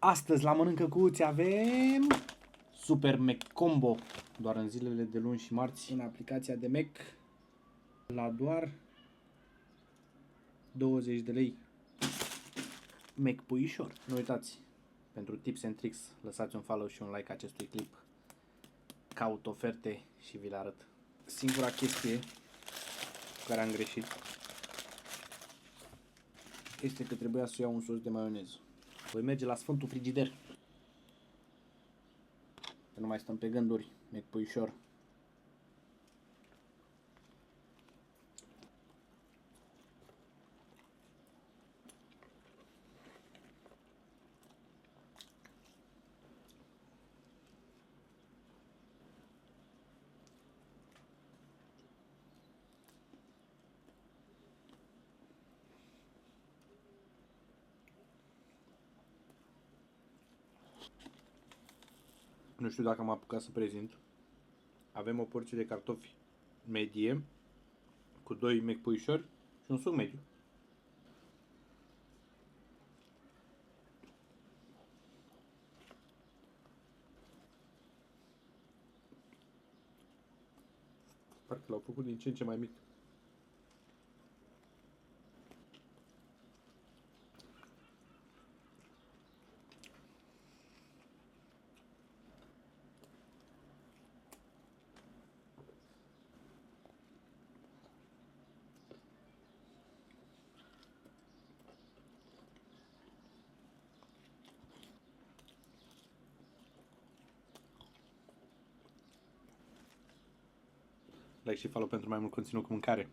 Astăzi la Mănâncă cu Uți avem Super Mac Combo, doar în zilele de luni și marți, în aplicația de Mac, la doar 20 de lei. Mac puișor. Nu uitați, pentru tips and tricks, lăsați un follow și un like acestui clip. Caut oferte și vi le arăt. Singura chestie cu care am greșit este că trebuia să iau un sos de maioneză. Voi merge la Sfântul Frigider. Că nu mai stăm pe gânduri, Mac puișor. Nu știu dacă am apucat să prezint. Avem o porție de cartofi medie cu 2 Mac puișori și un suc mediu. Parcă l-au făcut din ce în ce mai mic. Like și follow pentru mai mult conținut cu mâncare.